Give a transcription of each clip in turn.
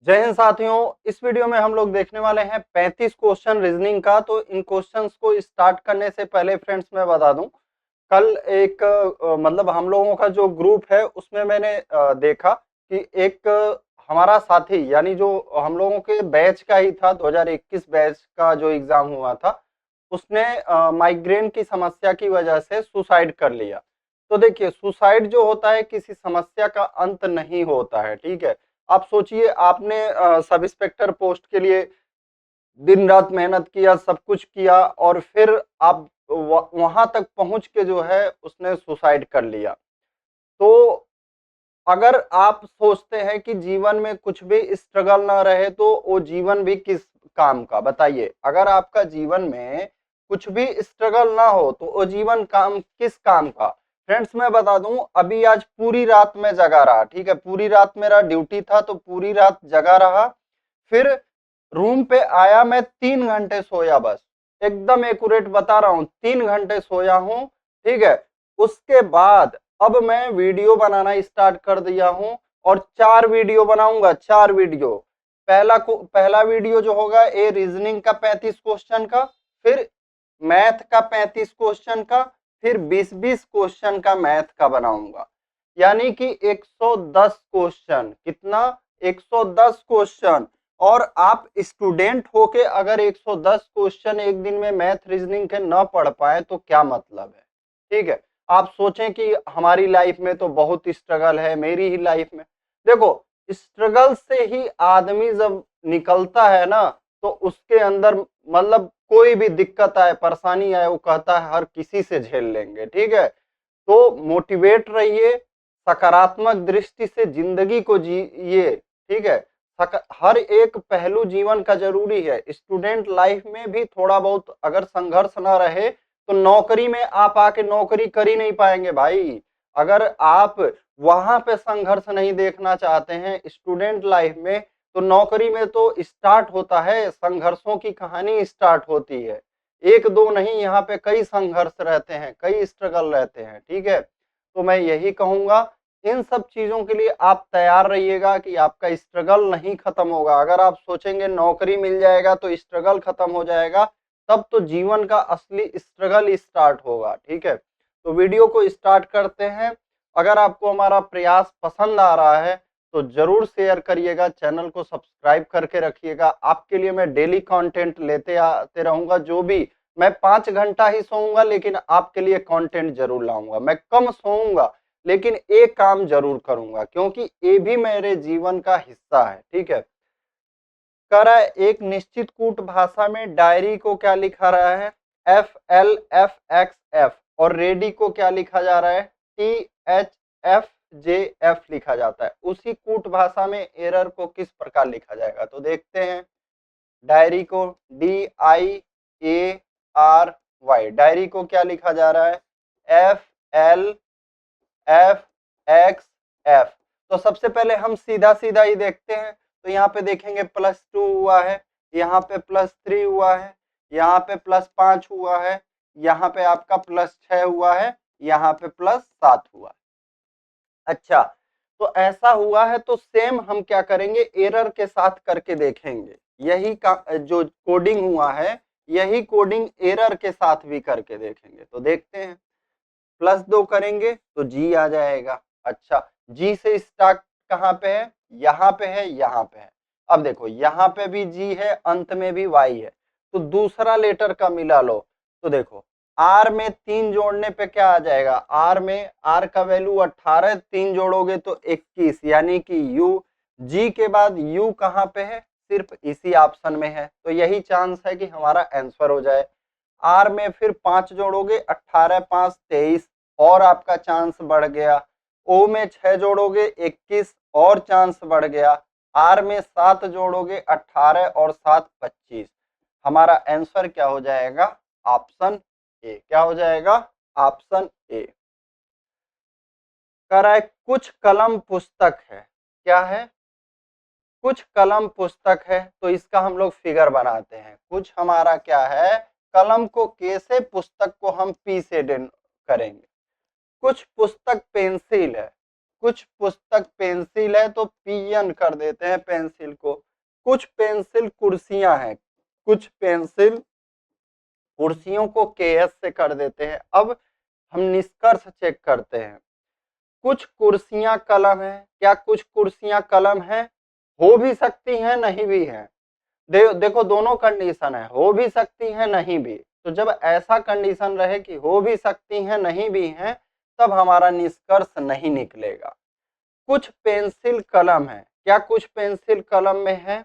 जय हिंद साथियों। इस वीडियो में हम लोग देखने वाले हैं 35 क्वेश्चन रीजनिंग का। तो इन क्वेश्चंस को स्टार्ट करने से पहले फ्रेंड्स मैं बता दूं, कल एक मतलब हम लोगों का जो ग्रुप है उसमें मैंने देखा कि एक हमारा साथी यानी जो हम लोगों के बैच का ही था, 2021 बैच का जो एग्जाम हुआ था, उसने माइग्रेन की समस्या की वजह से सुसाइड कर लिया। तो देखिए, सुसाइड जो होता है किसी समस्या का अंत नहीं होता है, ठीक है। आप सोचिए, आपने सब इंस्पेक्टर पोस्ट के लिए दिन रात मेहनत किया, सब कुछ किया, और फिर आप वहां तक पहुंच के जो है उसने सुसाइड कर लिया। तो अगर आप सोचते हैं कि जीवन में कुछ भी स्ट्रगल ना रहे तो वो जीवन भी किस काम का, बताइए। अगर आपका जीवन में कुछ भी स्ट्रगल ना हो तो वो जीवन काम किस काम का। फ्रेंड्स मैं बता दूं, अभी आज पूरी रात में जगा रहा, ठीक है, पूरी रात मेरा ड्यूटी था तो पूरी रात जगा रहा। फिर रूम पे आया, मैं 3 घंटे सोया, बस एकदम एक्यूरेट बता रहा हूँ, 3 घंटे सोया हूँ, ठीक है। उसके बाद अब मैं वीडियो बनाना स्टार्ट कर दिया हूं और 4 वीडियो बनाऊंगा, 4 वीडियो। पहला वीडियो जो होगा ये रीजनिंग का 35 क्वेश्चन का, फिर मैथ का 35 क्वेश्चन का, फिर 20-20 क्वेश्चन का मैथ का बनाऊंगा। यानी कि 110 क्वेश्चन, कितना, 110 क्वेश्चन। और आप स्टूडेंट होके अगर 110 क्वेश्चन एक दिन में मैथ रीजनिंग के न पढ़ पाए तो क्या मतलब है, ठीक है। आप सोचें कि हमारी लाइफ में तो बहुत स्ट्रगल है, मेरी ही लाइफ में देखो, स्ट्रगल से ही आदमी जब निकलता है ना तो उसके अंदर मतलब कोई भी दिक्कत आए, परेशानी आए, वो कहता है हर किसी से झेल लेंगे, ठीक है। तो मोटिवेट रहिए, सकारात्मक दृष्टि से जिंदगी को जिए, ठीक है। हर एक पहलू जीवन का जरूरी है। स्टूडेंट लाइफ में भी थोड़ा बहुत अगर संघर्ष ना रहे तो नौकरी में आप आके नौकरी कर ही नहीं पाएंगे भाई। अगर आप वहां पे संघर्ष नहीं देखना चाहते हैं स्टूडेंट लाइफ में, तो नौकरी में तो स्टार्ट होता है, संघर्षों की कहानी स्टार्ट होती है। एक दो नहीं, यहाँ पे कई संघर्ष रहते हैं, कई स्ट्रगल रहते हैं, ठीक है। तो मैं यही कहूंगा, इन सब चीजों के लिए आप तैयार रहिएगा कि आपका स्ट्रगल नहीं खत्म होगा। अगर आप सोचेंगे नौकरी मिल जाएगा तो स्ट्रगल खत्म हो जाएगा, तब तो जीवन का असली स्ट्रगल स्टार्ट होगा, ठीक है। तो वीडियो को स्टार्ट करते हैं। अगर आपको हमारा प्रयास पसंद आ रहा है तो जरूर शेयर करिएगा, चैनल को सब्सक्राइब करके रखिएगा। आपके लिए मैं डेली कंटेंट लेते आते रहूंगा। जो भी, मैं 5 घंटा ही सोऊंगा लेकिन आपके लिए कंटेंट जरूर लाऊंगा। मैं कम सोऊंगा लेकिन एक काम जरूर करूंगा, क्योंकि ये भी मेरे जीवन का हिस्सा है, ठीक है। कह रहा है एक निश्चित कूट भाषा में डायरी को क्या लिखा रहा है, FLFXF, और रेडी को क्या लिखा जा रहा है, THFJF लिखा जाता है। उसी कूट भाषा में एरर को किस प्रकार लिखा जाएगा, तो देखते हैं। डायरी को DIARY, डायरी को क्या लिखा जा रहा है, FLFXF। तो सबसे पहले हम सीधा सीधा ही देखते हैं। तो यहाँ पे देखेंगे +2 हुआ है, यहाँ पे +3 हुआ है, यहाँ पे +5 हुआ है, यहाँ पे आपका +6 हुआ है, यहाँ पे +7 हुआ है। अच्छा, तो ऐसा हुआ है तो सेम हम क्या करेंगे, एरर के साथ करके देखेंगे। यही का जो कोडिंग हुआ है, यही कोडिंग एरर के साथ भी करके देखेंगे। तो देखते हैं, +2 करेंगे तो जी आ जाएगा। अच्छा, जी से स्टार्ट कहाँ पे है, यहाँ पे है, यहाँ पे है। अब देखो, यहाँ पे भी जी है, अंत में भी वाई है, तो दूसरा लेटर का मिला लो। तो देखो, आर में 3 जोड़ने पे क्या आ जाएगा, आर में, आर का वैल्यू 18, 3 जोड़ोगे तो 21, यानी कि यू। जी के बाद यू कहाँ पे है, सिर्फ इसी ऑप्शन में है, तो यही चांस है कि हमारा आंसर हो जाए। आर में फिर 5 जोड़ोगे, 18 5 23, और आपका चांस बढ़ गया। ओ में 6 जोड़ोगे, 21, और चांस बढ़ गया। आर में 7 जोड़ोगे, 18 और 7 25। हमारा आंसर क्या हो जाएगा, ऑप्शन ए। क्या हो जाएगा, ऑप्शन ए। कह रहा है कुछ कलम पुस्तक है, क्या है, कुछ कलम पुस्तक है। तो इसका हम लोग फिगर बनाते हैं। कुछ हमारा क्या है, कलम को कैसे, पुस्तक को हम पी से करेंगे। कुछ पुस्तक पेंसिल है, कुछ पुस्तक पेंसिल है तो पियन कर देते हैं पेंसिल को। कुछ पेंसिल कुर्सियां हैं, कुछ पेंसिल कुर्सियों को केएस से कर देते हैं। अब हम निष्कर्ष चेक करते हैं। कुछ कुर्सियां कलम है, क्या कुछ कुर्सियां कलम है? हो भी सकती हैं, नहीं भी है। देखो दोनों कंडीशन है, हो भी सकती हैं, नहीं भी। तो जब ऐसा कंडीशन रहे कि हो भी सकती हैं, नहीं भी हैं, तब हमारा निष्कर्ष नहीं निकलेगा। कुछ पेंसिल कलम है, क्या कुछ पेंसिल कलम में है?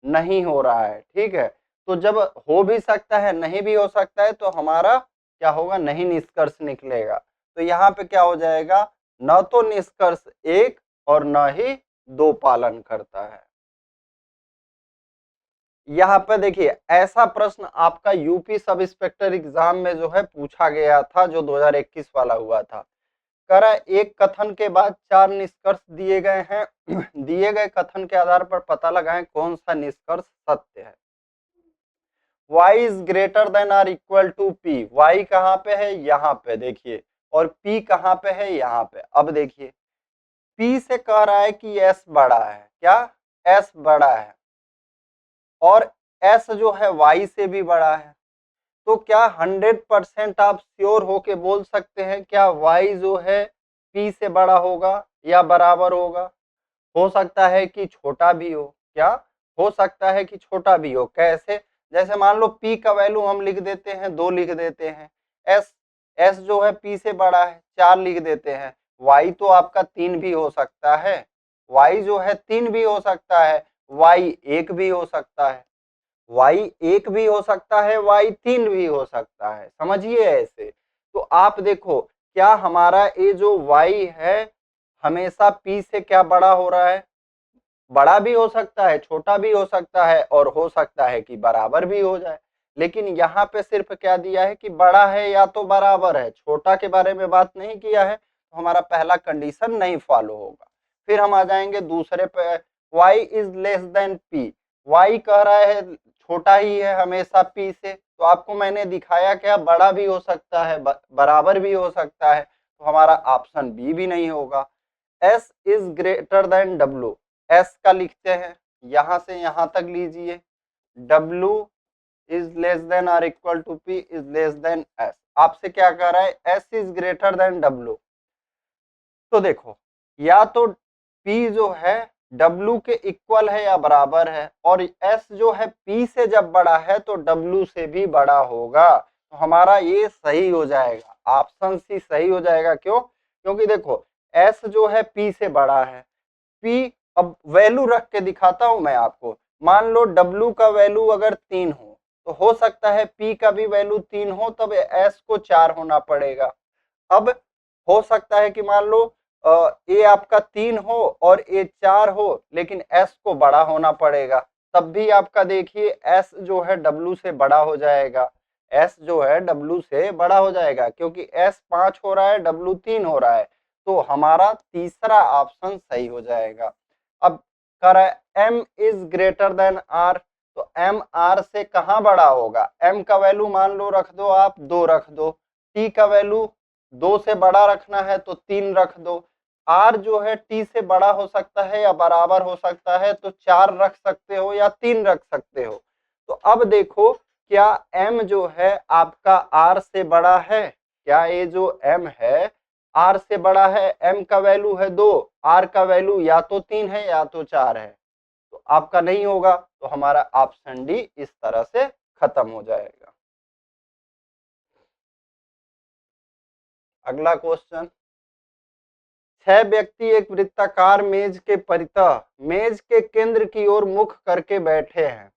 नहीं हो रहा है, ठीक है। तो जब हो भी सकता है, नहीं भी हो सकता है, तो हमारा क्या होगा? नहीं निष्कर्ष निकलेगा। तो यहाँ पे क्या हो जाएगा? न तो निष्कर्ष एक और न ही दो पालन करता है। यहाँ पे देखिए, ऐसा प्रश्न आपका यूपी सब इंस्पेक्टर एग्जाम में जो है पूछा गया था, जो 2021 वाला हुआ था। कह रहा है एक कथन के बाद 4 निष्कर्ष दिए गए हैं। दिए गए कथन के आधार पर पता लगाएं कौन सा निष्कर्ष सत्य है। y is greater than or equal to P. y कहाँ पे है? यहाँ पे देखिए। और p कहाँ पे है? यहाँ पे। अब देखिए, p से कह रहा है कि s बड़ा है। क्या? s बड़ा है। और s जो है y से भी बड़ा है। तो क्या 100% आप श्योर होके बोल सकते हैं क्या y जो है p से बड़ा होगा या बराबर होगा? हो सकता है कि छोटा भी हो। क्या? हो सकता है कि छोटा भी हो। कैसे? जैसे मान लो p का वैल्यू हम लिख देते हैं 2 लिख देते हैं, s जो है p से बड़ा है 4 लिख देते हैं। y तो आपका 3 भी हो सकता है, y जो है 3 भी हो सकता है, y 1 भी हो सकता है, y 1 भी हो सकता है, y 3 भी हो सकता है। समझिए ऐसे। तो आप देखो, क्या हमारा ये जो y है हमेशा p से क्या बड़ा हो रहा है? बड़ा भी हो सकता है, छोटा भी हो सकता है, और हो सकता है कि बराबर भी हो जाए। लेकिन यहाँ पे सिर्फ क्या दिया है कि बड़ा है या तो बराबर है, छोटा के बारे में बात नहीं किया है। तो हमारा पहला कंडीशन नहीं फॉलो होगा। फिर हम आ जाएंगे दूसरे पे, y is less then p। y कह रहा है छोटा ही है हमेशा p से। तो आपको मैंने दिखाया क्या बड़ा भी हो सकता है, बराबर भी हो सकता है। तो हमारा ऑप्शन बी भी नहीं होगा। s is greater than w। s का लिखते हैं, यहां से यहां तक लीजिए। w is less than or equal to p is less than s। आपसे क्या कह रहा है? s is greater than w। तो देखो, या तो p जो है w के इक्वल है या बराबर है, और s जो है p से जब बड़ा है तो w से भी बड़ा होगा। तो हमारा ये सही हो जाएगा, ऑप्शन सी सही हो जाएगा। क्यों? क्योंकि देखो s जो है p से बड़ा है। p, अब वैल्यू रख के दिखाता हूं मैं आपको। मान लो W का वैल्यू अगर 3 हो, तो हो सकता है P का भी वैल्यू 3 हो, तब S को 4 होना पड़ेगा। अब हो सकता है कि मान लो A आपका 3 हो और A 4 हो, लेकिन S को बड़ा होना पड़ेगा। तब भी आपका देखिए S जो है W से बड़ा हो जाएगा। S जो है W से बड़ा हो जाएगा, क्योंकि S 5 हो रहा है, W 3 हो रहा है। तो हमारा तीसरा ऑप्शन सही हो जाएगा। अब कह रहा है M is greater then R। तो M R से कहाँ बड़ा होगा? M का वैल्यू मान लो रख दो आप 2 रख दो, T का वैल्यू 2 से बड़ा रखना है तो 3 रख दो। R जो है T से बड़ा हो सकता है या बराबर हो सकता है, तो 4 रख सकते हो या 3 रख सकते हो। तो अब देखो, क्या M जो है आपका R से बड़ा है? क्या ये जो M है R से बड़ा है? M का वैल्यू है 2, R का वैल्यू या तो 3 है या तो 4 है। तो आपका नहीं होगा। तो हमारा ऑप्शन डी इस तरह से खत्म हो जाएगा। अगला क्वेश्चन, 6 व्यक्ति एक वृत्ताकार मेज के परितः मेज के केंद्र की ओर मुख करके बैठे हैं।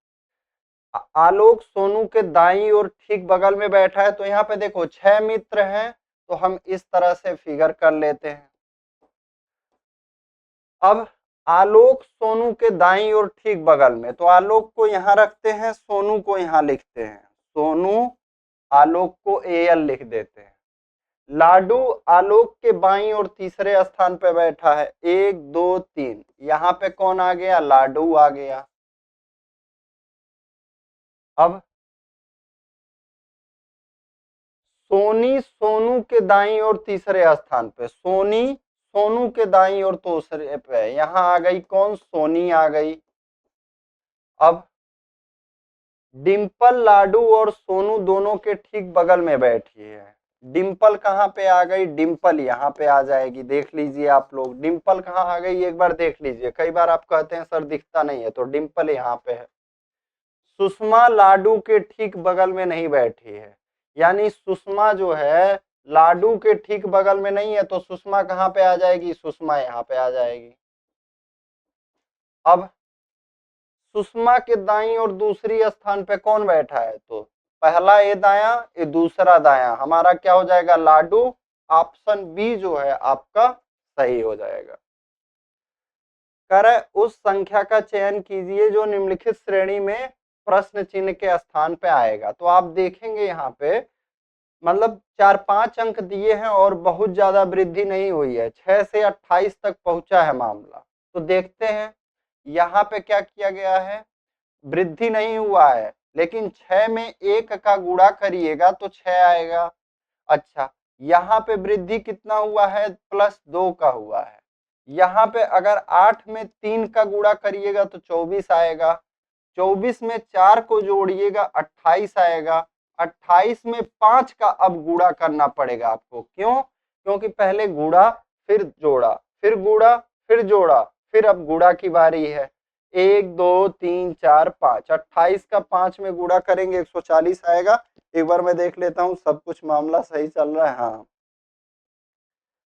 आलोक सोनू के दाईं ओर ठीक बगल में बैठा है। तो यहाँ पे देखो 6 मित्र हैं, तो हम इस तरह से फिगर कर लेते हैं। अब आलोक सोनू के दाईं ओर ठीक बगल में, तो आलोक को यहाँ रखते हैं, सोनू को यहाँ लिखते हैं। सोनू आलोक को AL लिख देते हैं। लाडू आलोक के बाईं ओर तीसरे स्थान पे बैठा है, 1 2 3। यहाँ पे कौन आ गया? लाडू आ गया। अब सोनी सोनू के दाईं ओर तीसरे स्थान पे, सोनी सोनू के दाईं और दूसरे पे यहाँ आ गई कौन, सोनी आ गई। अब डिंपल लाडू और सोनू दोनों के ठीक बगल में बैठी है। डिंपल कहाँ पे आ गई, डिंपल यहाँ पे आ जाएगी। देख लीजिए आप लोग, डिंपल कहाँ आ गई एक बार देख लीजिए। कई बार आप कहते हैं सर दिखता नहीं है, तो डिंपल यहाँ पे है। सुषमा लाडू के ठीक बगल में नहीं बैठी है, यानी सुषमा जो है लाडू के ठीक बगल में नहीं है, तो सुषमा कहाँ पे आ जाएगी, सुषमा यहाँ पे आ जाएगी। अब सुषमा के दाईं और दूसरी स्थान पे कौन बैठा है, तो पहला ये दाया, ये दूसरा दाया, हमारा क्या हो जाएगा, लाडू। ऑप्शन बी जो है आपका सही हो जाएगा। कर उस संख्या का चयन कीजिए जो निम्नलिखित श्रेणी में प्रश्न चिन्ह के स्थान पे आएगा। तो आप देखेंगे यहाँ पे मतलब 4-5 अंक दिए हैं और बहुत ज्यादा वृद्धि नहीं हुई है, 6 से 28 तक पहुंचा है मामला। तो देखते हैं यहाँ पे क्या किया गया है, वृद्धि नहीं हुआ है, लेकिन 6 में 1 का गुणा करिएगा तो 6 आएगा। अच्छा, यहाँ पे वृद्धि कितना हुआ है, +2 का हुआ है। यहाँ पे अगर 8 में 3 का गुणा करिएगा तो 24 आएगा। 24 में 4 को जोड़िएगा 28 आएगा। 28 में 5 का अब गुणा करना पड़ेगा आपको, क्यों, क्योंकि पहले गुणा फिर जोड़ा फिर गुणा फिर जोड़ा, फिर अब गुणा की बारी है। 1 2 3 4 5, 28 का 5 में गुणा करेंगे 140 आएगा। एक बार मैं देख लेता हूँ सब कुछ मामला सही चल रहा है। हाँ,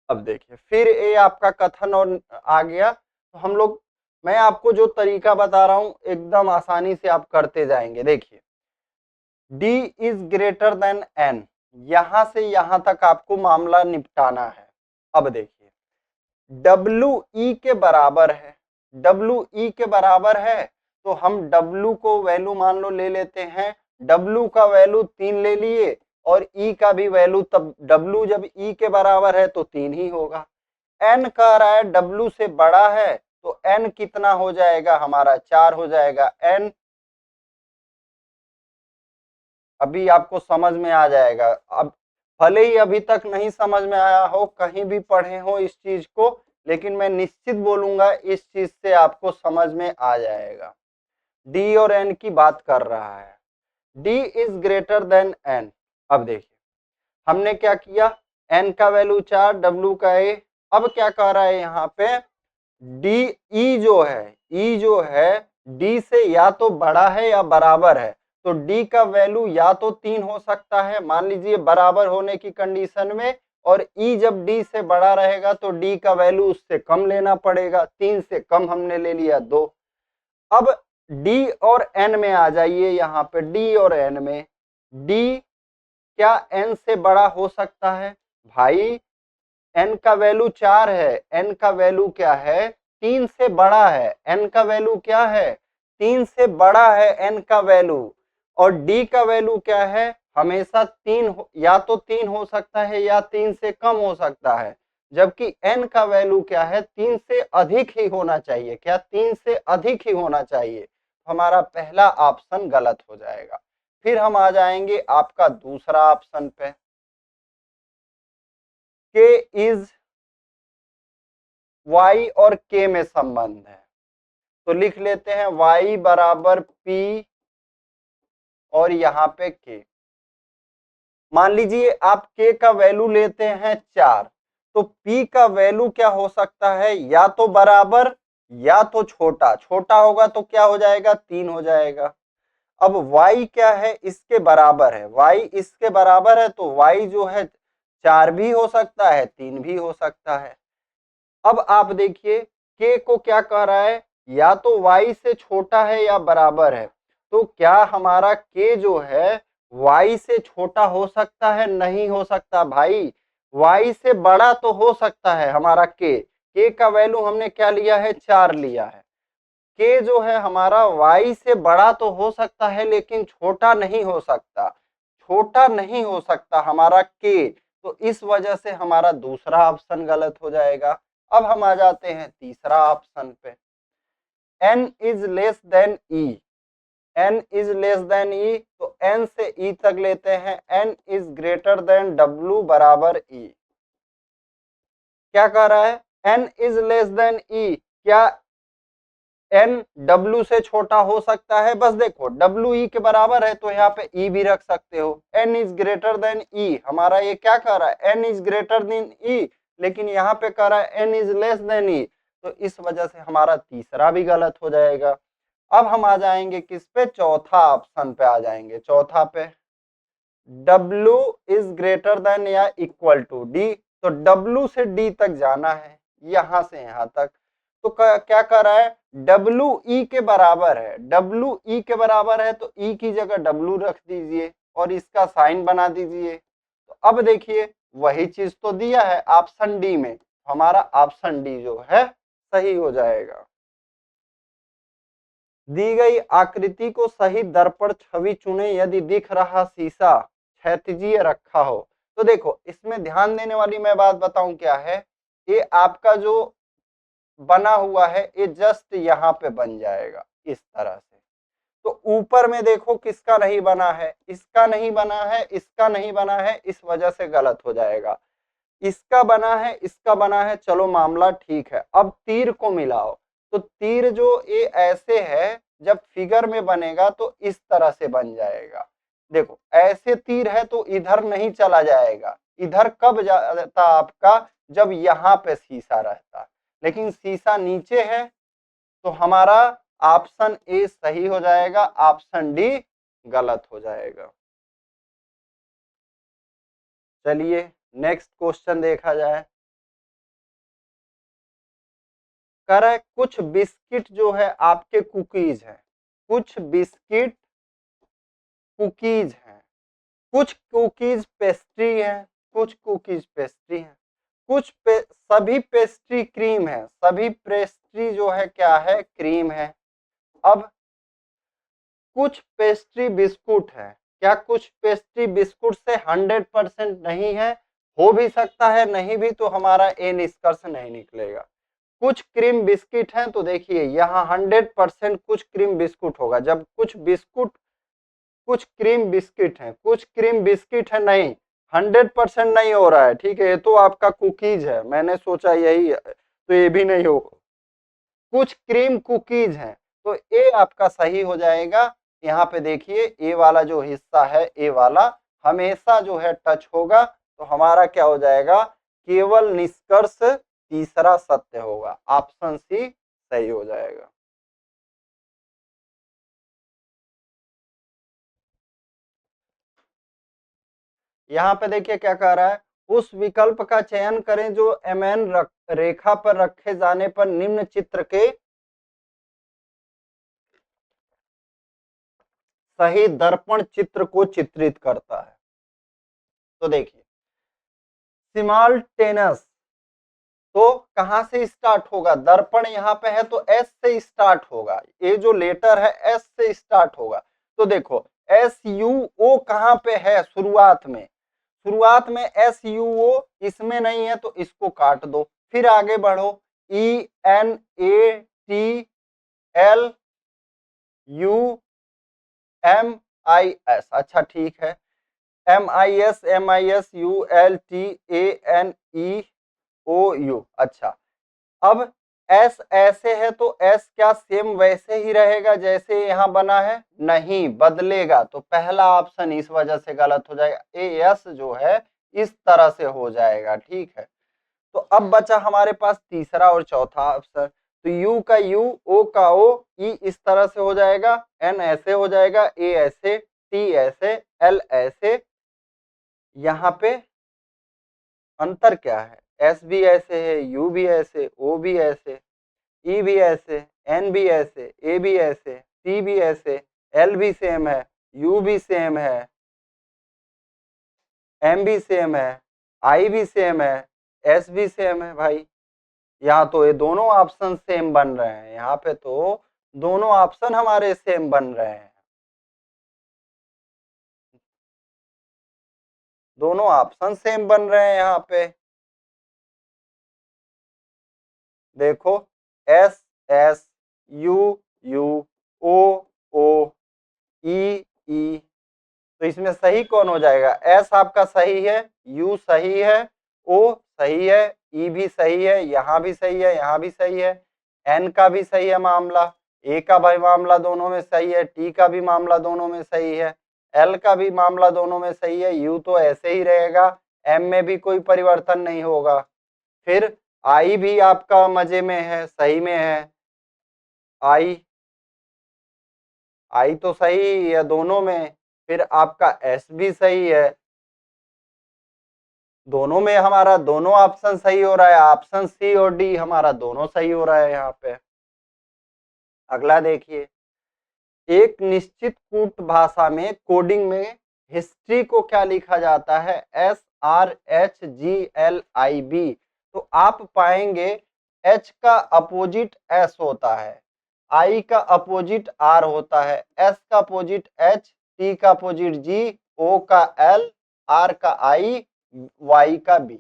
अब देखिए फिर ये आपका कथन और आ गया। तो हम लोग, मैं आपको जो तरीका बता रहा हूं एकदम आसानी से आप करते जाएंगे। देखिए D is greater then N, यहां से यहां तक आपको मामला निपटाना है। अब देखिए WE के बराबर है, WE के बराबर है, तो हम W को वैल्यू मान लो ले लेते हैं। W का वैल्यू 3 ले लिए और E का भी वैल्यू, तब W जब E के बराबर है तो 3 ही होगा। N कह रहा है W से बड़ा है, तो N कितना हो जाएगा हमारा, 4 हो जाएगा। N अभी आपको समझ में आ जाएगा। अब भले ही अभी तक नहीं समझ में आया हो, कहीं भी पढ़े हो इस चीज को, लेकिन मैं निश्चित बोलूंगा इस चीज से आपको समझ में आ जाएगा। D और N की बात कर रहा है, D is greater then N। अब देखिए हमने क्या किया, N का वैल्यू 4, W का A। अब क्या कह रहा है यहाँ पे, E जो है D से या तो बड़ा है या बराबर है। तो D का वैल्यू या तो 3 हो सकता है, मान लीजिए बराबर होने की कंडीशन में, और E जब D से बड़ा रहेगा तो D का वैल्यू उससे कम लेना पड़ेगा। 3 से कम हमने ले लिया 2। अब D और N में आ जाइए, यहाँ पे D और N में, D क्या N से बड़ा हो सकता है, भाई N का वैल्यू 4 है, N का वैल्यू क्या है, 3 से बड़ा है। N का वैल्यू क्या है, 3 से बड़ा है N का वैल्यू। और D का वैल्यू क्या है, हमेशा 3 या तो 3 हो सकता है या 3 से कम हो सकता है, जबकि N का वैल्यू क्या है, 3 से अधिक ही होना चाहिए। क्या 3 से अधिक ही होना चाहिए, हमारा पहला ऑप्शन गलत हो जाएगा। फिर हम आ जाएंगे आपका दूसरा ऑप्शन पे, K इज Y और K में संबंध है, तो लिख लेते हैं Y बराबर P और यहाँ पे K। मान लीजिए आप K का वैल्यू लेते हैं 4, तो P का वैल्यू क्या हो सकता है, या तो बराबर या तो छोटा। छोटा होगा तो क्या हो जाएगा, 3 हो जाएगा। अब Y क्या है, इसके बराबर है, Y इसके बराबर है, तो Y जो है 4 भी हो सकता है, 3 भी हो सकता है। अब आप देखिए K को क्या कह रहा है, या तो Y से छोटा है या बराबर है। तो क्या हमारा K जो है Y से छोटा हो सकता है, नहीं हो सकता भाई। Y से बड़ा तो हो सकता है हमारा K का वैल्यू हमने क्या लिया है, 4 लिया है। K जो है हमारा Y से बड़ा तो हो सकता है, लेकिन छोटा नहीं हो सकता, छोटा नहीं हो सकता हमारा K। तो इस वजह से हमारा दूसरा ऑप्शन गलत हो जाएगा। अब हम आ जाते हैं तीसरा ऑप्शन पे, N is less then E। N is less then E, तो N से E तक लेते हैं। N is greater than W बराबर E। क्या कह रहा है, n is less then e, क्या n w से छोटा हो सकता है? बस देखो w e के बराबर है तो यहाँ पे e भी रख सकते हो। n is greater then e, हमारा ये क्या कह रहा है? n is greater then e, लेकिन यहाँ पे कह रहा है n is less then e, तो इस वजह से हमारा तीसरा भी गलत हो जाएगा। अब हम आ जाएंगे किस पे? चौथा ऑप्शन पे आ जाएंगे। चौथा पे W इज ग्रेटर देन या इक्वल टू D, तो W से D तक जाना है, यहां से यहां तक। तो क्या कर रहा है? W E के बराबर है, W E के बराबर है तो E की जगह W रख दीजिए और इसका साइन बना दीजिए। तो अब देखिए वही चीज तो दिया है ऑप्शन डी में, हमारा ऑप्शन डी जो है सही हो जाएगा। दी गई आकृति को सही दर्पण छवि चुने, यदि दिख रहा शीशा क्षैतिजीय रखा हो। तो देखो इसमें ध्यान देने वाली मैं बात बताऊं क्या है, ये आपका जो बना हुआ है ये जस्ट यहाँ पे बन जाएगा इस तरह से। तो ऊपर में देखो किसका नहीं बना है, इसका नहीं बना है, इसका नहीं बना है, इस वजह से गलत हो जाएगा। इसका बना है, इसका बना है, चलो मामला ठीक है। अब तीर को मिलाओ, तो तीर जो ये ऐसे है जब फिगर में बनेगा तो इस तरह से बन जाएगा। देखो ऐसे तीर है तो इधर नहीं चला जाएगा, इधर कब जाता आपका? जब यहाँ पे शीशा रहता, लेकिन शीशा नीचे है तो हमारा ऑप्शन ए सही हो जाएगा, ऑप्शन डी गलत हो जाएगा। चलिए नेक्स्ट क्वेश्चन देखा जाए। कह रहा है कुछ बिस्किट जो है आपके कुकीज हैं, कुछ बिस्किट कुकीज हैं, कुछ कुकीज पेस्ट्री है, कुछ कुकीज पेस्ट्री है, सभी पेस्ट्री क्रीम है, सभी पेस्ट्री जो है क्या है? क्रीम है। अब कुछ पेस्ट्री बिस्कुट है, क्या कुछ पेस्ट्री बिस्कुट से 100% नहीं है? हो भी सकता है, नहीं भी, तो हमारा ए निष्कर्ष नहीं निकलेगा। कुछ क्रीम बिस्किट हैं तो देखिए यहाँ 100% कुछ क्रीम बिस्कुट होगा। जब कुछ क्रीम बिस्किट है, कुछ क्रीम बिस्किट है, नहीं 100% नहीं हो रहा है, ठीक है, ये तो आपका कुकीज है, मैंने सोचा यही है, तो ये भी नहीं हो। कुछ क्रीम कुकीज हैं तो ए आपका सही हो जाएगा। यहाँ पे देखिए ए वाला जो हिस्सा है, ए वाला हमेशा जो है टच होगा, तो हमारा क्या हो जाएगा? केवल निष्कर्ष तीसरा सत्य होगा, ऑप्शन सी सही हो जाएगा। यहाँ पे देखिए क्या कह रहा है, उस विकल्प का चयन करें जो एमएन रेखा पर रखे जाने पर निम्न चित्र के सही दर्पण चित्र को चित्रित करता है। तो देखिए सिमल्टेनियस तो कहां से स्टार्ट होगा? दर्पण यहाँ पे है तो एस से स्टार्ट होगा, ये जो लेटर है एस से स्टार्ट होगा। तो देखो एस यू ओ कहां पे है? शुरुआत में, शुरुआत में एस यू ओ इसमें नहीं है तो इसको काट दो, फिर आगे बढ़ो E N A T L U M I S, अच्छा ठीक है, M I S U L T A N E O U, अच्छा। अब एस ऐसे है तो एस क्या सेम वैसे ही रहेगा जैसे यहाँ बना है? नहीं, बदलेगा, तो पहला ऑप्शन इस वजह से गलत हो जाएगा, ए एस जो है इस तरह से हो जाएगा, ठीक है। तो अब बचा हमारे पास तीसरा और चौथा ऑप्शन, तो यू का यू, ओ का ओ, ई इस तरह से हो जाएगा, एन ऐसे हो जाएगा, ए ऐसे, टी ऐसे, एल ऐसे। यहाँ पे अंतर क्या है? एस भी ऐसे है, यू भी ऐसे, ओ भी ऐसे, ई भी ऐसे, एन भी ऐसे, ए भी ऐसे, टी भी ऐसे, एल भी सेम है, यू भी सेम है, एम भी सेम है, आई भी सेम है, एस भी सेम है। भाई यहाँ तो ये दोनों ऑप्शन सेम बन रहे हैं, यहाँ पे तो दोनों ऑप्शन हमारे सेम बन रहे हैं, दोनों ऑप्शन सेम बन रहे हैं यहाँ पे। देखो एस एस, यू यू, ओ ओ, ई ई, तो इसमें सही कौन हो जाएगा? एस आपका सही है, यू सही है, ओ सही है, ई भी सही है, यहाँ भी सही है, यहाँ भी सही है, एन का भी सही है मामला, ए का भी मामला दोनों में सही है, टी का भी मामला दोनों में सही है, एल का भी मामला दोनों में सही है, यू तो ऐसे ही रहेगा, एम में भी कोई परिवर्तन नहीं होगा। फिर आई भी आपका मजे में है, सही में है, आई आई तो सही है दोनों में। फिर आपका एस भी सही है, दोनों में हमारा दोनों ऑप्शन सही हो रहा है, ऑप्शन सी और डी हमारा दोनों सही हो रहा है यहाँ पे। अगला देखिए, एक निश्चित कूट भाषा में कोडिंग में हिस्ट्री को क्या लिखा जाता है? SRHGLIB। तो आप पाएंगे H का अपोजिट S होता है, I का अपोजिट R होता है, S का अपोजिट H, T का अपोजिट G, O का L, R का I, Y का B।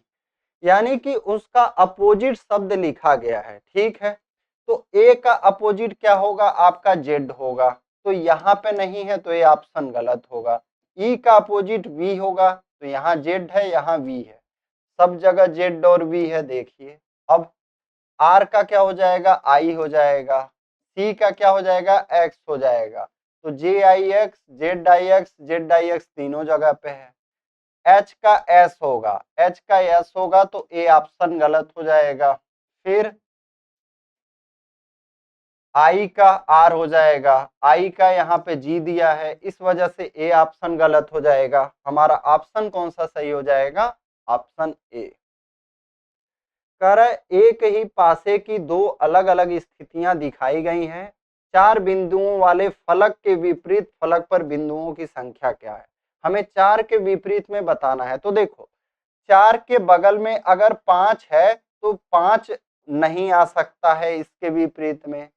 यानी कि उसका अपोजिट शब्द लिखा गया है। ठीक है, तो ए का अपोजिट क्या होगा? आपका जेड होगा, तो यहाँ पे नहीं है तो ये ऑप्शन गलत होगा। ई का अपोजिट वी होगा, तो यहाँ जेड है, यहाँ वी है, सब जगह जेड और वी है। देखिए अब आर का क्या हो जाएगा? आई हो जाएगा, सी का क्या हो जाएगा? एक्स हो जाएगा, तो जे आई एक्स, जेड आई एक्स तीनों जगह पे है। एच का एस होगा, एच का एस होगा तो ए ऑप्शन गलत हो जाएगा। फिर आई का आर हो जाएगा, आई का यहाँ पे जी दिया है, इस वजह से ए ऑप्शन गलत हो जाएगा। हमारा ऑप्शन कौन सा सही हो जाएगा? Option A. कह रहा है एक ही पासे की दो अलग अलग स्थितियां दिखाई गई हैं, चार बिंदुओं वाले फलक के विपरीत फलक पर बिंदुओं की संख्या क्या है? हमें चार के विपरीत में बताना है। तो देखो, चार के बगल में अगर पांच है तो पांच नहीं आ सकता है इसके विपरीत में,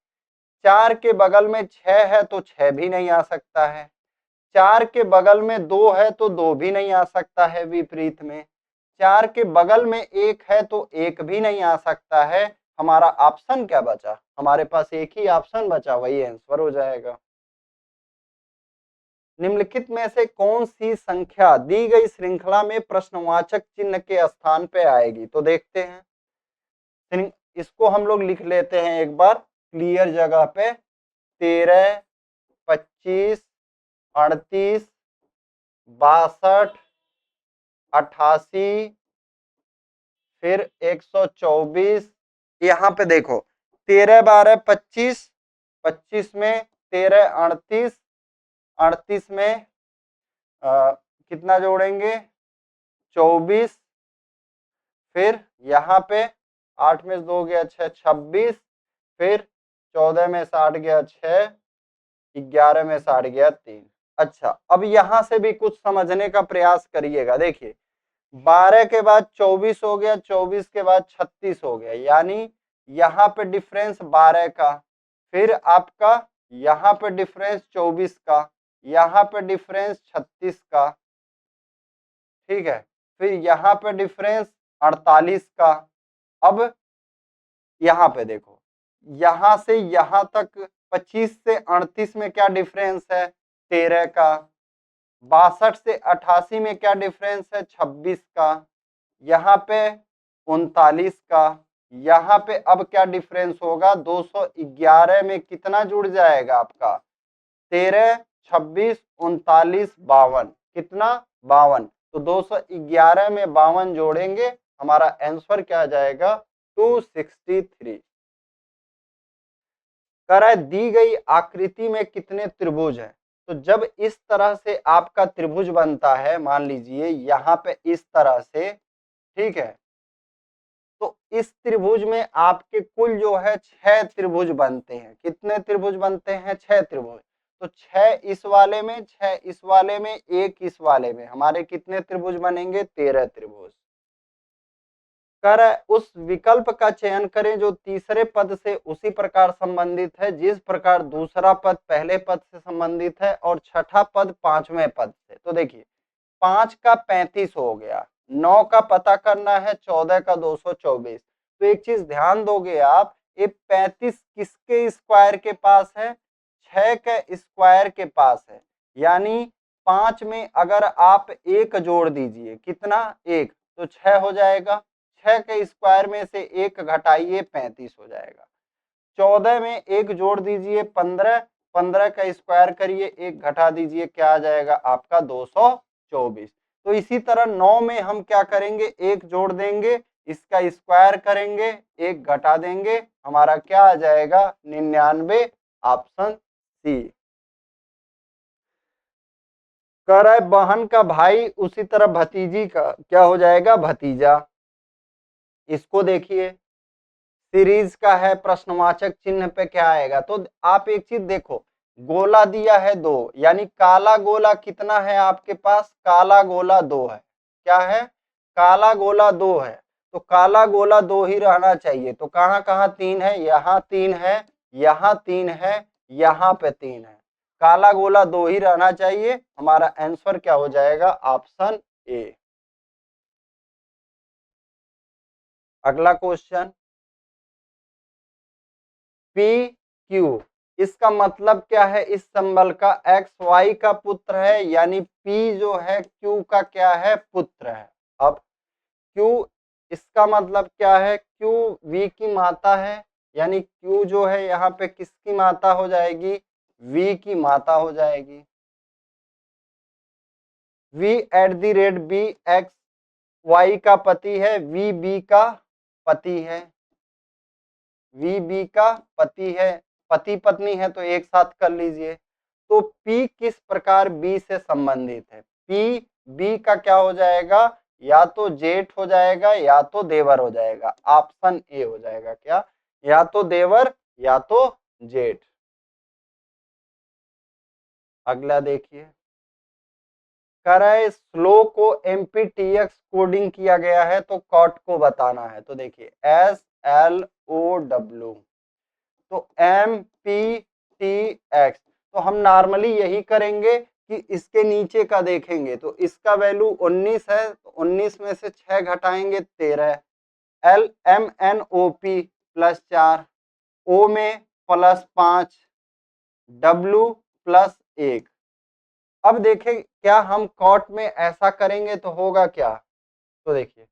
चार के बगल में छह है तो छह भी नहीं आ सकता है, चार के बगल में दो है तो दो भी नहीं आ सकता है विपरीत में, चार के बगल में एक है तो एक भी नहीं आ सकता है। हमारा ऑप्शन क्या बचा? हमारे पास एक ही ऑप्शन बचा, वही आंसर हो जाएगा। निम्नलिखित में से कौन सी संख्या दी गई श्रृंखला में प्रश्नवाचक चिन्ह के स्थान पे आएगी? तो देखते हैं, इसको हम लोग लिख लेते हैं एक बार क्लियर जगह पे। 13, 25, 38, 62, 88, फिर 124। यहाँ पे देखो 13, 12, 25, 25 में 13, 38, 38 में कितना जोड़ेंगे? 24, फिर यहाँ पे 8 में 2 गया 6, 26, फिर 14 में 60 गया 6, 11 में 60 गया 3। अच्छा, अब यहाँ से भी कुछ समझने का प्रयास करिएगा। देखिए 12 के बाद 24 हो गया, 24 के बाद 36 हो गया, यानी यहाँ पे डिफरेंस 12 का, फिर आपका यहाँ पे डिफरेंस 24 का, यहाँ पे डिफरेंस 36 का, ठीक है, फिर यहाँ पे डिफरेंस 48 का। अब यहाँ पे देखो, यहाँ से यहाँ तक 25 से 38 में क्या डिफरेंस है? 13 का। 62 से 88 में क्या डिफरेंस है? 26 का। यहाँ पे 39 का। यहाँ पे अब क्या डिफरेंस होगा? 211 में कितना जुड़ जाएगा आपका? 13, 26, 39, 52, कितना? 52। तो 211 में 52 जोड़ेंगे, हमारा आंसर क्या आ जाएगा? 263। कह रहा है दी गई आकृति में कितने त्रिभुज हैं? तो जब इस तरह से आपका त्रिभुज बनता है, मान लीजिए यहाँ पे इस तरह से, ठीक है, तो इस त्रिभुज में आपके कुल जो है 6 त्रिभुज बनते हैं। कितने त्रिभुज बनते हैं? 6 त्रिभुज। तो 6 इस वाले में, 6 इस वाले में, 1 इस वाले में, हमारे कितने त्रिभुज बनेंगे? 13 त्रिभुज। कर उस विकल्प का चयन करें जो तीसरे पद से उसी प्रकार संबंधित है जिस प्रकार दूसरा पद पहले पद से संबंधित है और छठा पद पांचवें पद से। तो देखिए 5 का 35 हो गया, 9 का पता करना है, 14 का 224। तो एक चीज ध्यान दोगे आप, ये 35 किसके स्क्वायर के पास है? 6 के स्क्वायर के पास है। यानी 5 में अगर आप 1 जोड़ दीजिए, कितना? 1, तो 6 हो जाएगा। 6 के स्क्वायर में से 1 घटाइए 35 हो जाएगा। 14 में 1 जोड़ दीजिए 15, 15 का स्क्वायर करिए 1 घटा दीजिए, क्या आ जाएगा आपका 224। तो इसी तरह 9 में हम क्या करेंगे, 1 जोड़ देंगे, इसका स्क्वायर करेंगे, 1 घटा देंगे, हमारा क्या आ जाएगा 99, ऑप्शन सी। कह रहा है बहन का भाई, उसी तरह भतीजी का क्या हो जाएगा भतीजा। इसको देखिए, सीरीज का है, प्रश्नवाचक चिन्ह पे क्या आएगा। तो आप एक चीज देखो, गोला दिया है 2, यानी काला गोला कितना है आपके पास, काला गोला 2 है। क्या है, काला गोला 2 है। तो काला गोला 2 ही रहना चाहिए। तो कहाँ कहाँ 3 है, यहाँ 3 है, यहाँ 3 है, यहाँ पे 3 है। काला गोला 2 ही रहना चाहिए। हमारा आंसर क्या हो जाएगा, ऑप्शन ए। अगला क्वेश्चन, पी क्यू, इसका मतलब क्या है, इस संबल का एक्स वाई का पुत्र है, यानी पी जो है क्यू का क्या है, पुत्र है। अब क्यू, इसका मतलब क्या है, क्यू वी की माता है, यानी क्यू जो है यहाँ पे किसकी माता हो जाएगी, वी की माता हो जाएगी। V at the rate B X Y का पति है, वी बी का पति है, वी बी का पति है, पति पत्नी है तो एक साथ कर लीजिए। तो P किस प्रकार B से संबंधित है, P B का क्या हो जाएगा, या तो जेठ हो जाएगा या तो देवर हो जाएगा। ऑप्शन ए हो जाएगा, क्या, या तो देवर या तो जेठ। अगला देखिए, कह रहा है स्लो को एमपीटीएक्स कोडिंग किया गया है तो कॉट को बताना है। तो देखिए SLOW, तो MPTX, तो हम नॉर्मली यही करेंगे कि इसके नीचे का देखेंगे। तो इसका वैल्यू 19 है, तो 19 में से 6 घटाएंगे 13। LMNOP +4, O में +5, W +1। अब देखें क्या हम कॉट में ऐसा करेंगे तो होगा क्या। तो देखिए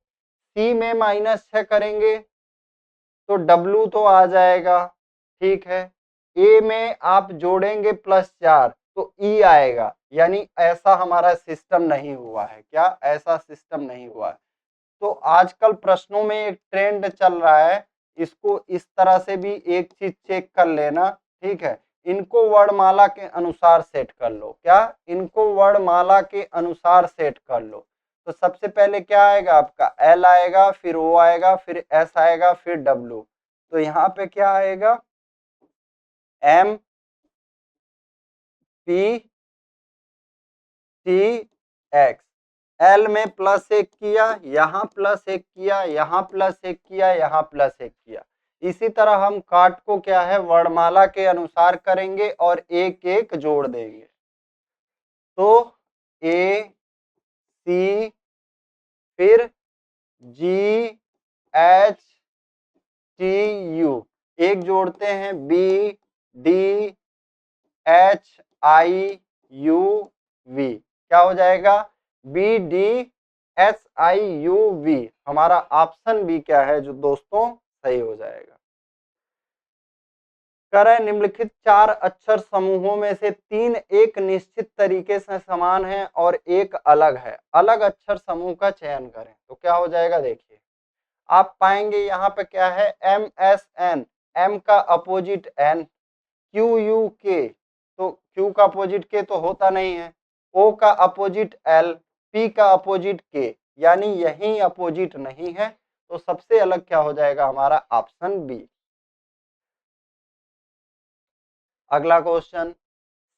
C में -6 करेंगे तो W तो आ जाएगा, ठीक है। ए में आप जोड़ेंगे +4 तो ई आएगा, यानी ऐसा हमारा सिस्टम नहीं हुआ है। क्या, ऐसा सिस्टम नहीं हुआ है। तो आजकल प्रश्नों में एक ट्रेंड चल रहा है, इसको इस तरह से भी एक चीज चेक कर लेना, ठीक है। इनको वर्णमाला के अनुसार सेट कर लो। क्या, इनको वर्णमाला के अनुसार सेट कर लो। तो सबसे पहले क्या आएगा आपका, एल आएगा, फिर ओ आएगा, फिर एस आएगा, फिर डब्ल्यू। तो यहाँ पे क्या आएगा, M P T X. L में +1 किया, यहाँ +1 किया, यहाँ +1 किया, यहाँ +1 किया। इसी तरह हम काट को क्या है, वर्णमाला के अनुसार करेंगे और एक एक जोड़ देंगे। तो ए सी, फिर जी एच टी यू, एक जोड़ते हैं B D H I U V, क्या हो जाएगा, B D S I U V. हमारा ऑप्शन बी क्या है जो दोस्तों सही हो जाएगा। कह रहे निम्नलिखित 4 अक्षर समूहों में से 3 एक निश्चित तरीके से समान है और एक अलग है, अलग अक्षर समूह का चयन करें। तो क्या हो जाएगा, देखिए आप पाएंगे यहाँ पे क्या है, एम एस एन, एम का अपोजिट एन, क्यू यू के, तो क्यू का अपोजिट के तो होता नहीं है, ओ का अपोजिट एल, पी का अपोजिट के, यानी यही अपोजिट नहीं है। तो सबसे अलग क्या हो जाएगा हमारा, ऑप्शन बी। अगला क्वेश्चन,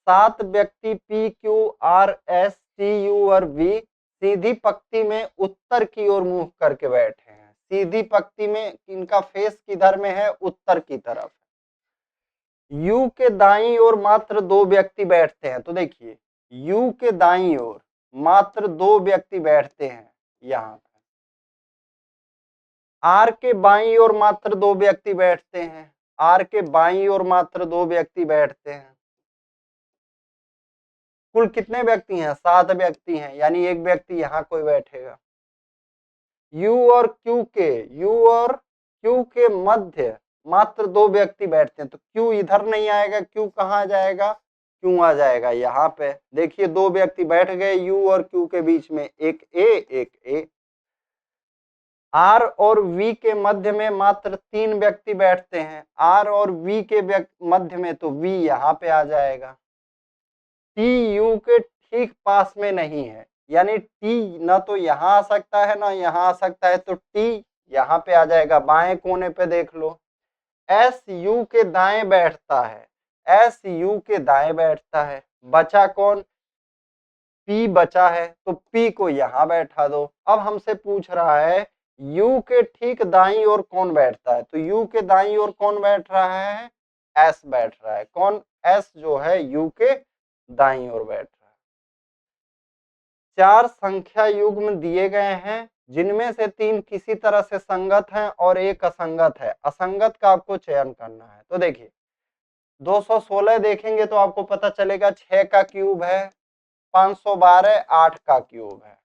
7 व्यक्ति P Q R S T U और वी सीधी पंक्ति में उत्तर की ओर मुंह करके बैठे हैं। सीधी पंक्ति में इनका फेस किधर में है, उत्तर की तरफ। यू के दाईं ओर मात्र 2 व्यक्ति बैठते हैं। तो देखिए यू के दाईं ओर मात्र 2 व्यक्ति बैठते हैं यहाँ पर। आर के बाईं ओर मात्र 2 व्यक्ति बैठते हैं, आर के बाईं ओर मात्र 2 व्यक्ति बैठते हैं। कुल कितने व्यक्ति हैं, 7 व्यक्ति हैं, यानी एक व्यक्ति यहाँ कोई बैठेगा। यू और क्यू के मध्य मात्र दो व्यक्ति बैठते हैं, तो क्यू इधर नहीं आएगा, क्यू कहाँ जाएगा, क्यू आ जाएगा यहाँ पे। देखिए दो व्यक्ति बैठ गए यू और क्यू के बीच में, एक ए। आर और वी के मध्य में मात्र तीन व्यक्ति बैठते हैं, आर और वी के मध्य में, तो वी यहाँ पे आ जाएगा। टी यू के ठीक पास में नहीं है, यानी टी ना तो यहाँ आ सकता है ना यहाँ आ सकता है, तो टी यहाँ पे आ जाएगा। बाएं कोने पे देख लो, एस यू के दाएं बैठता है, एस यू के दाएं बैठता है। बचा कौन, पी बचा है, तो पी को यहां बैठा दो। अब हमसे पूछ रहा है यू के ठीक दाईं ओर कौन बैठता है, तो यू के दाईं ओर कौन बैठ रहा है, एस बैठ रहा है। कौन, एस जो है यू के दाईं ओर बैठ रहा है। चार संख्या युग्म दिए गए हैं, जिनमें से तीन किसी तरह से संगत हैं और एक असंगत है। असंगत का आपको चयन करना है। तो देखिए 216 देखेंगे तो आपको पता चलेगा 6 का क्यूब है, 512 8 का क्यूब है,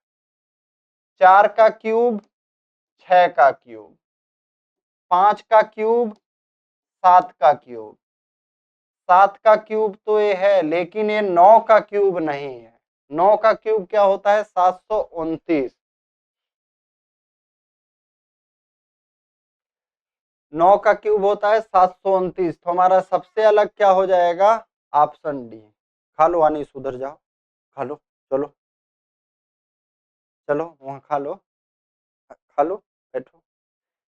4 का क्यूब 6 का क्यूब, 5 का क्यूब 7 का क्यूब, 7 का क्यूब तो ये है, लेकिन ये 9 का क्यूब नहीं है। 9 का क्यूब क्या होता है, 729। 9 का क्यूब होता है 729, तो हमारा सबसे अलग क्या हो जाएगा, ऑप्शन डी। खा लो आनी, सुधर जाओ, खा लो, चलो चलो वहां खा लो, खा लो, बैठो।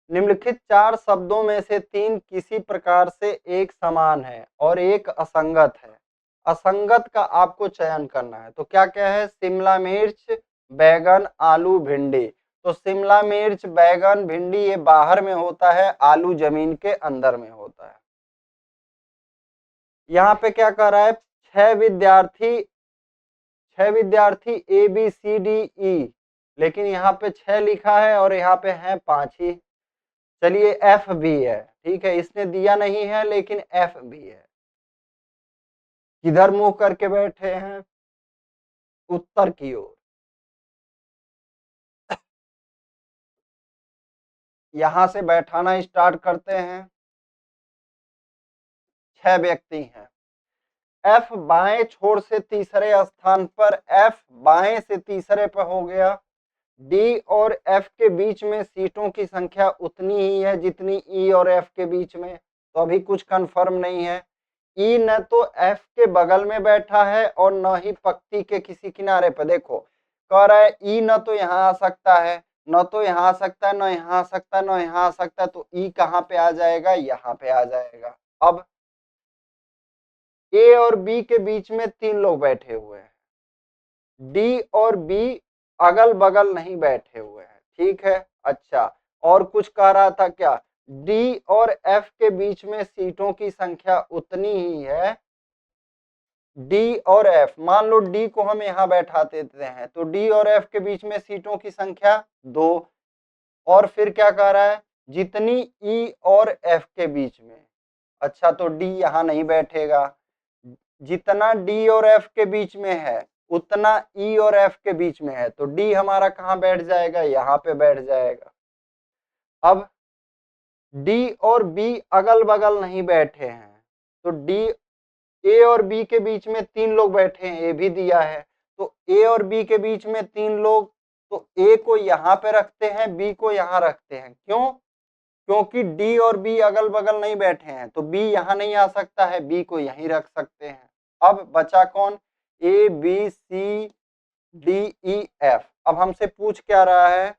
निम्नलिखित चार शब्दों में से तीन किसी प्रकार से एक समान है और एक असंगत है। असंगत का आपको चयन करना है। तो क्या क्या है, शिमला मिर्च, बैगन, आलू, भिंडी। तो शिमला मिर्च, बैगन, भिंडी ये बाहर में होता है, आलू जमीन के अंदर में होता है। यहाँ पे क्या कर रहा है, छह विद्यार्थी ए बी सी डी ई, लेकिन यहाँ पे 6 लिखा है और यहाँ पे है 5 ही। चलिए एफ भी है, ठीक है, इसने दिया नहीं है लेकिन एफ भी है। किधर मुंह करके बैठे हैं, उत्तर की ओर। यहां से बैठाना स्टार्ट करते हैं। 6 व्यक्ति हैं। एफ बाएं छोर से तीसरे स्थान पर, एफ बाएं से तीसरे पर हो गया। डी और एफ के बीच में सीटों की संख्या उतनी ही है जितनी ई और एफ के बीच में, तो अभी कुछ कंफर्म नहीं है। ई न तो एफ के बगल में बैठा है और न ही पंक्ति के किसी किनारे पर। देखो कह रहा है ई न तो यहाँ आ सकता है, न तो यहाँ आ सकता है, न यहाँ आ सकता है, न यहाँ आ सकता है, तो ई कहाँ पे आ जाएगा, यहाँ पे आ जाएगा। अब ए और बी के बीच में तीन लोग बैठे हुए हैं, डी और बी अगल बगल नहीं बैठे हुए हैं, ठीक है। अच्छा, और कुछ कह रहा था क्या, डी और एफ के बीच में सीटों की संख्या उतनी ही है। डी और एफ, मान लो डी को हम यहां बैठा देते हैं, तो डी और एफ के बीच में सीटों की संख्या 2। और फिर क्या कह रहा है, जितनी ई और एफ के बीच में। अच्छा, तो डी यहां नहीं बैठेगा। जितना डी और एफ के बीच में है उतना ई और एफ के बीच में है, तो डी हमारा कहां बैठ जाएगा, यहाँ पे बैठ जाएगा। अब डी और बी अगल बगल नहीं बैठे हैं, तो डी, ए और बी के बीच में तीन लोग बैठे हैं, ए भी दिया है, तो ए और बी के बीच में तीन लोग, तो ए को यहाँ पे रखते हैं, बी को यहाँ रखते हैं। क्यों, क्योंकि डी और बी अगल बगल नहीं बैठे हैं, तो बी यहाँ नहीं आ सकता है, बी को यहीं रख सकते हैं। अब बचा कौन, A B C D E F. अब हमसे पूछ क्या रहा है,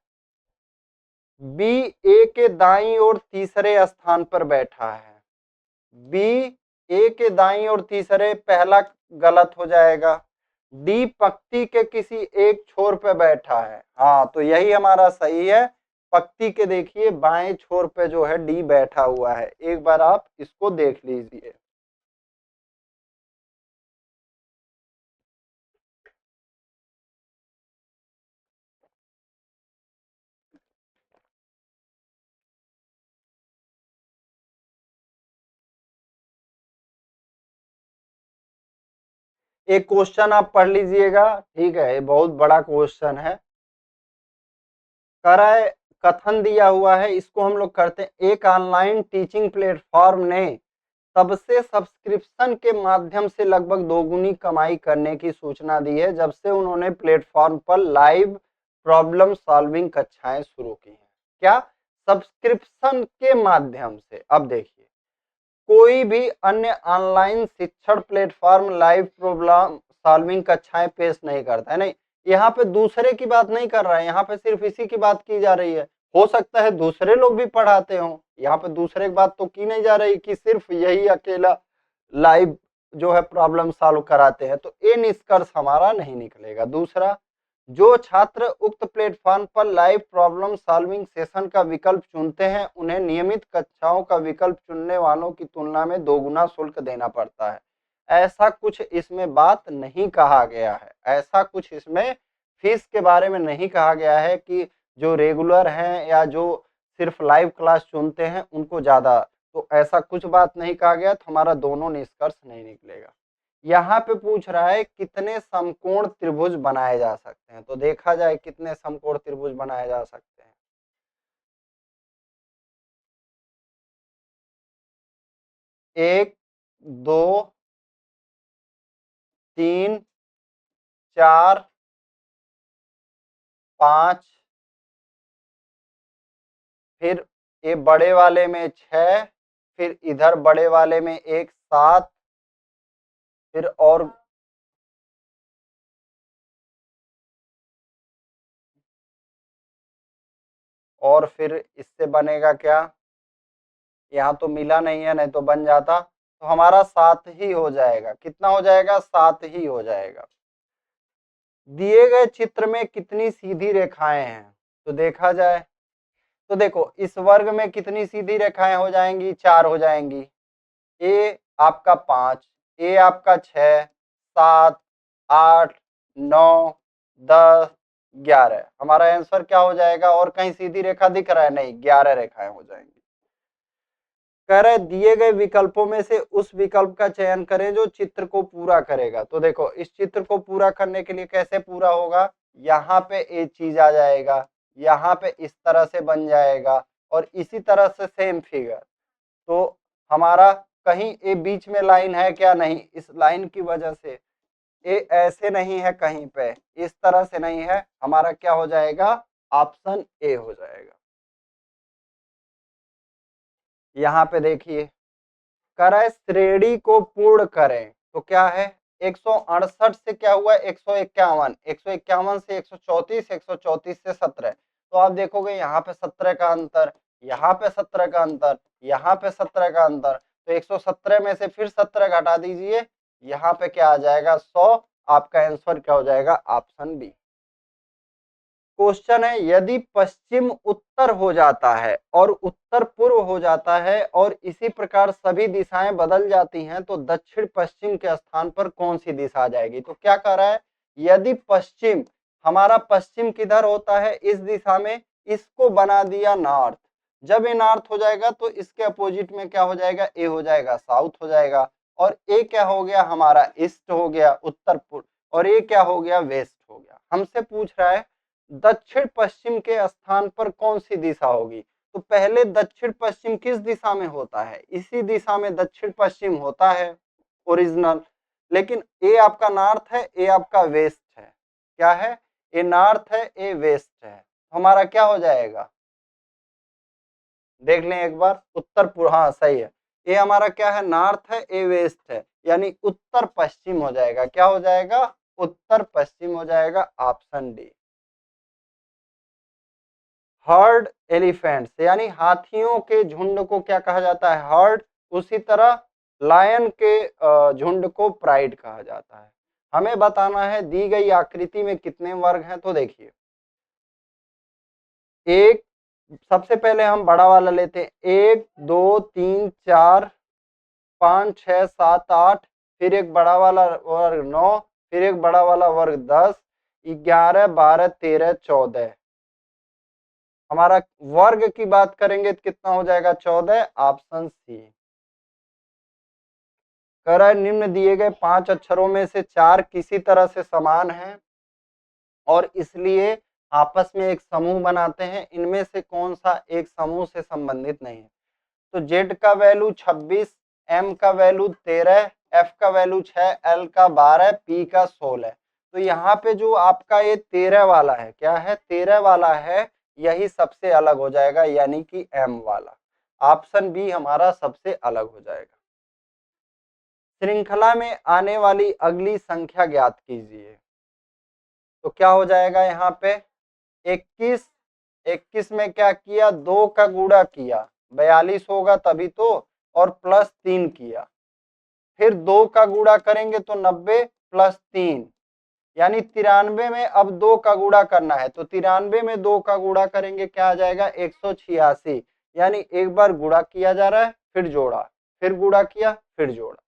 बी ए के दाईं ओर तीसरे स्थान पर बैठा है। बी ए के दाईं ओर तीसरे, पहला गलत हो जाएगा। डी पंक्ति के किसी एक छोर पे बैठा है, हाँ तो यही हमारा सही है। पंक्ति के देखिए बाएं छोर पे जो है डी बैठा हुआ है, एक बार आप इसको देख लीजिए। एक क्वेश्चन आप पढ़ लीजिएगा, ठीक है, ये बहुत बड़ा क्वेश्चन है। कह रहा है कथन दिया हुआ है, इसको हम लोग करते हैं। एक ऑनलाइन टीचिंग प्लेटफॉर्म ने सबसे सब्सक्रिप्शन के माध्यम से लगभग दोगुनी कमाई करने की सूचना दी है जब से उन्होंने प्लेटफॉर्म पर लाइव प्रॉब्लम सॉल्विंग कक्षाएं शुरू की हैं। क्या? सब्सक्रिप्शन के माध्यम से। अब देखिए, कोई भी अन्य ऑनलाइन शिक्षण प्लेटफॉर्म लाइव प्रॉब्लम सॉल्विंग कक्षाएं पेश नहीं करता है। नहीं, यहाँ पे दूसरे की बात नहीं कर रहा है, यहाँ पे सिर्फ इसी की बात की जा रही है। हो सकता है दूसरे लोग भी पढ़ाते हों, यहाँ पे दूसरे की बात तो की नहीं जा रही कि सिर्फ यही अकेला लाइव जो है प्रॉब्लम सॉल्व कराते हैं, तो ये निष्कर्ष हमारा नहीं निकलेगा। दूसरा, जो छात्र उक्त प्लेटफॉर्म पर लाइव प्रॉब्लम सॉल्विंग सेशन का विकल्प चुनते हैं उन्हें नियमित कक्षाओं का विकल्प चुनने वालों की तुलना में दोगुना शुल्क देना पड़ता है। ऐसा कुछ इसमें बात नहीं कहा गया है, ऐसा कुछ इसमें फीस के बारे में नहीं कहा गया है कि जो रेगुलर हैं या जो सिर्फ लाइव क्लास चुनते हैं उनको ज्यादा, तो ऐसा कुछ बात नहीं कहा गया, तो हमारा दोनों निष्कर्ष नहीं निकलेगा। यहाँ पे पूछ रहा है कितने समकोण त्रिभुज बनाए जा सकते हैं, तो देखा जाए कितने समकोण त्रिभुज बनाए जा सकते हैं। एक, दो, तीन, चार, पांच, फिर ये बड़े वाले में 6, फिर इधर बड़े वाले में एक 7, फिर और फिर इससे बनेगा क्या? यहाँ तो मिला नहीं है, नहीं तो बन जाता, तो हमारा 7 ही हो जाएगा। कितना हो जाएगा? 7 ही हो जाएगा। दिए गए चित्र में कितनी सीधी रेखाएं हैं, तो देखा जाए तो देखो इस वर्ग में कितनी सीधी रेखाएं हो जाएंगी? 4 हो जाएंगी। ए आपका 5, ए आपका 6, 7, 8, 9, 10, 11। हमारा आंसर क्या हो जाएगा? और कहीं सीधी रेखा दिख रहा है? नहीं, 11 रेखाएं हो जाएंगी। कह रहे दिए गए विकल्पों में से उस विकल्प का चयन करें जो चित्र को पूरा करेगा। तो देखो इस चित्र को पूरा करने के लिए कैसे पूरा होगा? यहाँ पे ये चीज आ जाएगा, यहाँ पे इस तरह से बन जाएगा, और इसी तरह से सेम फिगर। तो हमारा कहीं ये बीच में लाइन है क्या? नहीं, इस लाइन की वजह से ये ऐसे नहीं है, कहीं पे इस तरह से नहीं है, हमारा क्या हो जाएगा? ऑप्शन ए हो जाएगा। यहाँ पे देखिए, करे श्रेणी को पूर्ण करें, तो क्या है? 168 से क्या हुआ? 151, 151 से 134, 134 से 17। तो आप देखोगे यहाँ पे 17 का अंतर, यहाँ पे 17 का अंतर, यहाँ पे 17 का अंतर, तो 117 में से फिर 17 घटा दीजिए, यहाँ पे क्या आ जाएगा? 100। आपका आंसर क्या हो जाएगा? Option B. क्वेश्चन है, यदि पश्चिम उत्तर हो जाता है और उत्तर पूर्व हो जाता है और इसी प्रकार सभी दिशाएं बदल जाती हैं तो दक्षिण पश्चिम के स्थान पर कौन सी दिशा आ जाएगी? तो क्या कह रहा है? यदि पश्चिम, हमारा पश्चिम किधर होता है? इस दिशा में, इसको बना दिया नॉर्थ। जब ये नॉर्थ हो जाएगा तो इसके अपोजिट में क्या हो जाएगा? ए हो जाएगा, साउथ हो जाएगा। और ए क्या हो गया? हमारा ईस्ट हो गया, उत्तर पूर्व। और ये क्या हो गया? वेस्ट हो गया। हमसे पूछ रहा है दक्षिण पश्चिम के स्थान पर कौन सी दिशा होगी? तो पहले दक्षिण पश्चिम किस दिशा में होता है? इसी दिशा में दक्षिण पश्चिम होता है ओरिजिनल। लेकिन ए आपका नॉर्थ है, ए आपका वेस्ट है। क्या है? ए नॉर्थ है, ए वेस्ट है। हमारा क्या हो जाएगा? देख लें एक बार, उत्तर पूर्व। हाँ सही है, ए हमारा क्या है? नॉर्थ है, ए वेस्ट है, यानी उत्तर पश्चिम हो जाएगा। क्या हो जाएगा? उत्तर पश्चिम हो जाएगा, ऑप्शन डी। हर्ड एलिफेंट्स यानी हाथियों के झुंड को क्या कहा जाता है? हर्ड। उसी तरह लायन के झुंड को प्राइड कहा जाता है। हमें बताना है दी गई आकृति में कितने वर्ग हैं। तो देखिए, एक, सबसे पहले हम बड़ा वाला लेते हैं। 1, 2, 3, 4, 5, 6, 7, 8, फिर एक बड़ा वाला वर्ग 9, फिर एक बड़ा वाला वर्ग 10, 11, 12, 13, 14। हमारा वर्ग की बात करेंगे तो कितना हो जाएगा? 14, ऑप्शन सी। कह रहा है निम्न दिए गए 5 अक्षरों में से 4 किसी तरह से समान हैं और इसलिए आपस में एक समूह बनाते हैं, इनमें से कौन सा एक समूह से संबंधित नहीं है। तो Z का वैल्यू 26, M का वैल्यू 13, F का वैल्यू 6, L का 12, P का 16। तो यहाँ पे जो आपका ये 13 वाला है, क्या है 13 वाला है, यही सबसे अलग हो जाएगा, यानी कि M वाला। ऑप्शन बी हमारा सबसे अलग हो जाएगा। श्रृंखला में आने वाली अगली संख्या ज्ञात कीजिए। तो क्या हो जाएगा यहाँ पे 21, 21 में क्या किया, 2 का गुणा किया, 42 होगा तभी तो, और प्लस 3 किया, फिर 2 का गुणा करेंगे तो 90 प्लस 3, यानी 93 में अब 2 का गुणा करना है, तो 93 में 2 का गुणा करेंगे क्या आ जाएगा 186, यानी एक बार गुणा किया जा रहा है, फिर जोड़ा, फिर गुणा किया, फिर जोड़ा।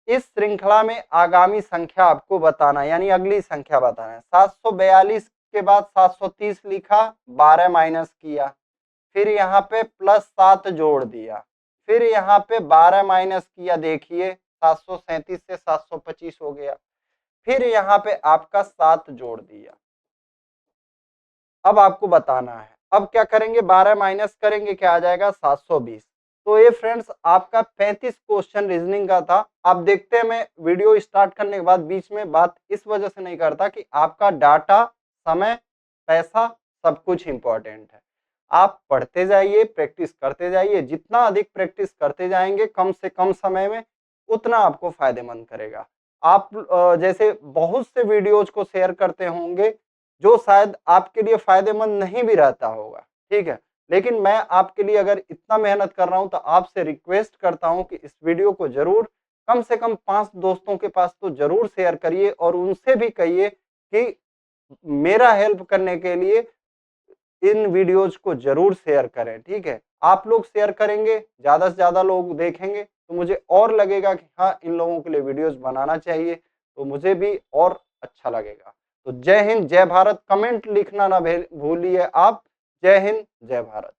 इस श्रृंखला में आगामी संख्या आपको बताना, यानी अगली संख्या बताना है। 742 के बाद 730 लिखा, 12 माइनस किया, फिर यहाँ पे प्लस 7 जोड़ दिया, फिर यहाँ पे 12 माइनस किया, देखिए 737 से 725 हो गया, फिर यहाँ पे आपका 7 जोड़ दिया। अब आपको बताना है, अब क्या करेंगे, 12 माइनस करेंगे, क्या आ जाएगा 720। तो ये फ्रेंड्स आपका 35 क्वेश्चन रीजनिंग का था। आप देखते हैं मैं वीडियो स्टार्ट करने के बाद बीच में बात इस वजह से नहीं करता कि आपका डाटा, समय, पैसा सब कुछ इंपॉर्टेंट है। आप पढ़ते जाइए, प्रैक्टिस करते जाइए, जितना अधिक प्रैक्टिस करते जाएंगे कम से कम समय में, उतना आपको फायदेमंद करेगा। आप जैसे बहुत से वीडियोज को शेयर करते होंगे जो शायद आपके लिए फायदेमंद नहीं भी रहता होगा, ठीक है, लेकिन मैं आपके लिए अगर इतना मेहनत कर रहा हूं तो आपसे रिक्वेस्ट करता हूं कि इस वीडियो को जरूर कम से कम 5 दोस्तों के पास तो जरूर शेयर करिए, और उनसे भी कहिए कि मेरा हेल्प करने के लिए इन वीडियोज को जरूर शेयर करें, ठीक है। आप लोग शेयर करेंगे, ज्यादा से ज्यादा लोग देखेंगे, तो मुझे और लगेगा कि हाँ इन लोगों के लिए वीडियोज बनाना चाहिए, तो मुझे भी और अच्छा लगेगा। तो जय हिंद, जय भारत। कमेंट लिखना ना भूलिए आप। जय हिंद, जय भारत।